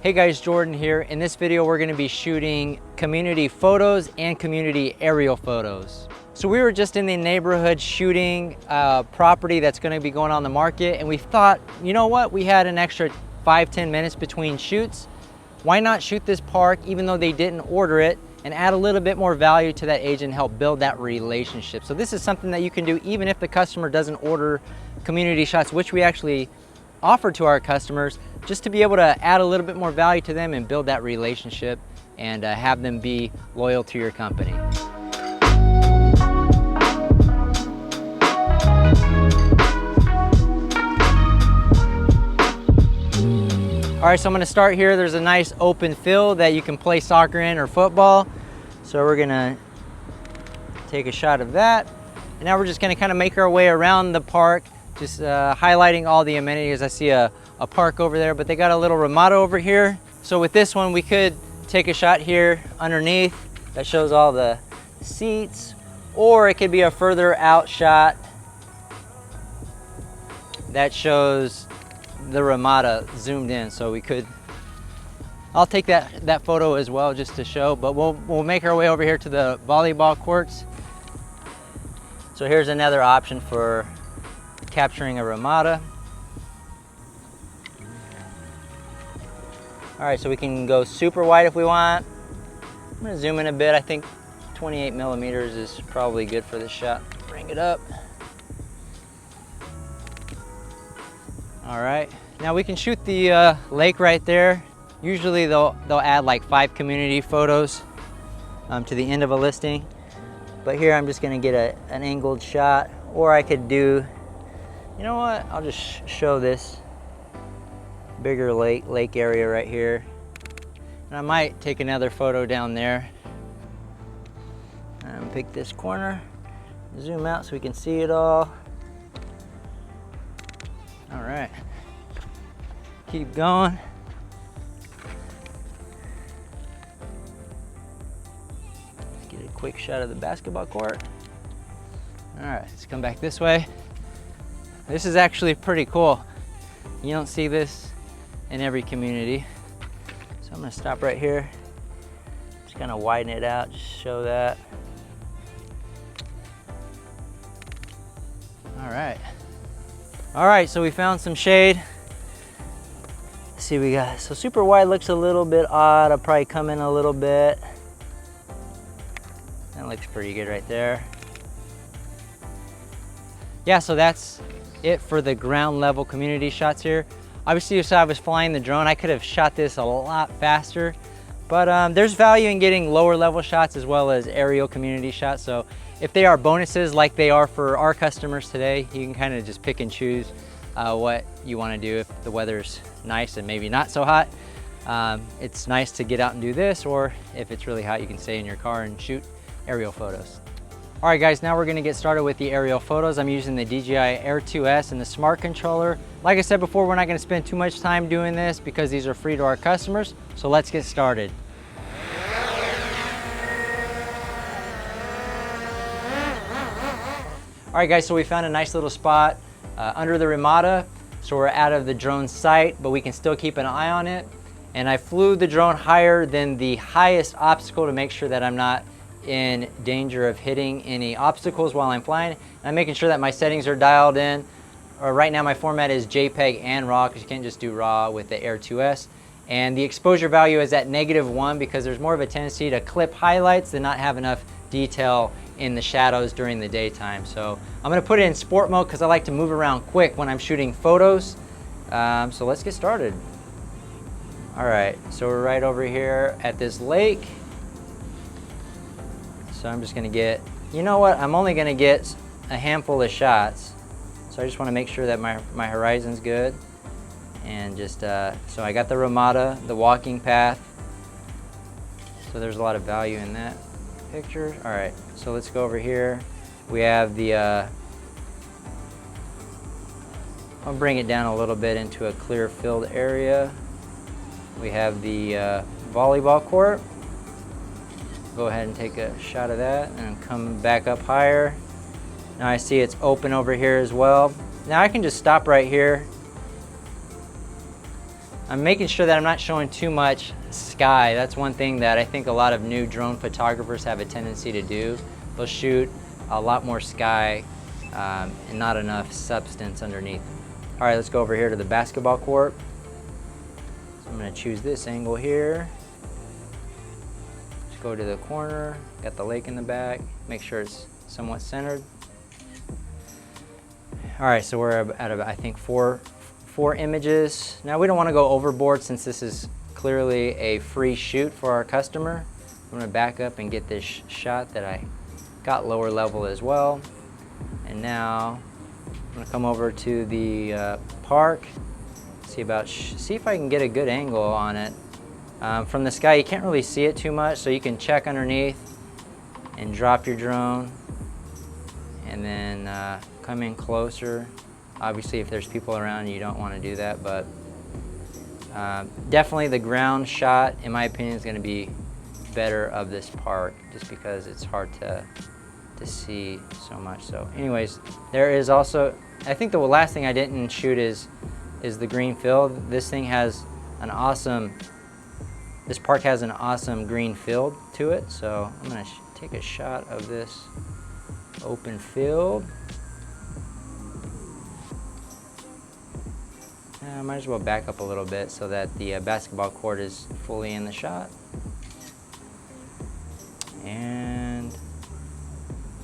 Hey guys, Jordan here. In this video, we're gonna be shooting community photos and community aerial photos. So we were just in the neighborhood shooting a property that's gonna be going on the market, and we thought, you know what? We had an extra 5-10 minutes between shoots. Why not shoot this park even though they didn't order it, and add a little bit more value to that agent and help build that relationship. So this is something that you can do even if the customer doesn't order community shots, which we actually offer to our customers, just to be able to add a little bit more value to them and build that relationship and have them be loyal to your company. All right, so I'm gonna start here. There's a nice open field that you can play soccer in or football. So we're gonna take a shot of that. And now we're just gonna kind of make our way around the park, just highlighting all the amenities. I see a park over there, but they got a little Ramada over here. So with this one, we could take a shot here underneath that shows all the seats, or it could be a further out shot that shows the Ramada zoomed in. So we could, I'll take that photo as well just to show, but we'll make our way over here to the volleyball courts. So here's another option for capturing a Ramada. All right, so we can go super wide if we want. I'm gonna zoom in a bit. I think 28 millimeters is probably good for this shot. Bring it up. All right, now we can shoot the lake right there. Usually they'll add like 5 community photos to the end of a listing. But here I'm just gonna get an angled shot, or I could do, you know what? I'll just show this bigger lake area right here. And I might take another photo down there. And pick this corner, zoom out so we can see it all. All right, keep going. Let's get a quick shot of the basketball court. All right, let's come back this way. This is actually pretty cool. You don't see this in every community. So I'm gonna stop right here. Just kind of widen it out, just show that. All right. All right, so we found some shade. Let's see what we got. So super wide looks a little bit odd. I'll probably come in a little bit. That looks pretty good right there. Yeah, so that's it for the ground level community shots here. Obviously, if I was flying the drone, I could have shot this a lot faster, but there's value in getting lower level shots as well as aerial community shots. So if they are bonuses like they are for our customers today, you can kind of just pick and choose what you want to do. If the weather's nice and maybe not so hot, it's nice to get out and do this, or if it's really hot, you can stay in your car and shoot aerial photos. All right guys, now we're gonna get started with the aerial photos. I'm using the DJI Air 2S and the Smart Controller. Like I said before, we're not gonna spend too much time doing this because these are free to our customers. So let's get started. All right guys, so we found a nice little spot under the Ramada. So we're out of the drone sight, but we can still keep an eye on it. And I flew the drone higher than the highest obstacle to make sure that I'm not in danger of hitting any obstacles while I'm flying. And I'm making sure that my settings are dialed in. Right now my format is JPEG and RAW, because you can't just do RAW with the Air 2S. And the exposure value is at -1 because there's more of a tendency to clip highlights than not have enough detail in the shadows during the daytime. So I'm gonna put it in sport mode because I like to move around quick when I'm shooting photos. So let's get started. All right, so we're right over here at this lake. So I'm just gonna get, you know what? I'm only gonna get a handful of shots. So I just wanna make sure that my horizon's good. And just, so I got the Ramada, the walking path. So there's a lot of value in that picture. All right, so let's go over here. We have the, I'll bring it down a little bit into a clear filled area. We have the volleyball court. Go ahead and take a shot of that and come back up higher. Now I see it's open over here as well. Now I can just stop right here I'm making sure that I'm not showing too much sky. That's one thing that I think a lot of new drone photographers have a tendency to do. They'll shoot a lot more sky and not enough substance underneath. All right, let's go over here to the basketball court. So I'm gonna choose this angle here. Just go to the corner, got the lake in the back, make sure it's somewhat centered. All right, so we're at about, I think, four images. Now we don't want to go overboard since this is clearly a free shoot for our customer. I'm going to back up and get this shot that I got lower level as well. And now I'm going to come over to the park, see if I can get a good angle on it. From the sky you can't really see it too much, so you can check underneath and drop your drone and then come in closer. Obviously, if there's people around, you don't want to do that, but definitely the ground shot, in my opinion, is going to be better of this park, just because it's hard to see so much. So anyways, there is also, I think the last thing I didn't shoot is the green field. This thing has an awesome, this park has an awesome green field to it, so I'm going to take a shot of this open field. I might as well back up a little bit so that the basketball court is fully in the shot. And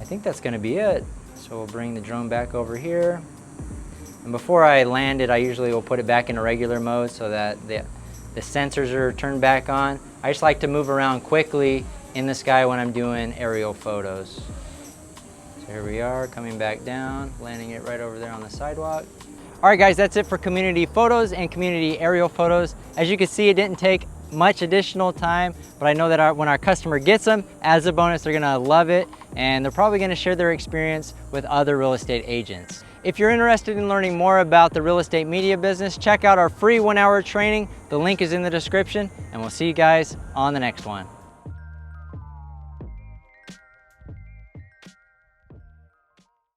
I think that's going to be it. So we'll bring the drone back over here. And before I land it, I usually will put it back into regular mode so that the sensors are turned back on. I just like to move around quickly in the sky when I'm doing aerial photos. So here we are, coming back down, landing it right over there on the sidewalk. All right guys, that's it for community photos and community aerial photos. As you can see, it didn't take much additional time, but I know that when our customer gets them, as a bonus, they're gonna love it, and they're probably gonna share their experience with other real estate agents. If you're interested in learning more about the real estate media business, check out our free 1-hour training. The link is in the description, and we'll see you guys on the next one.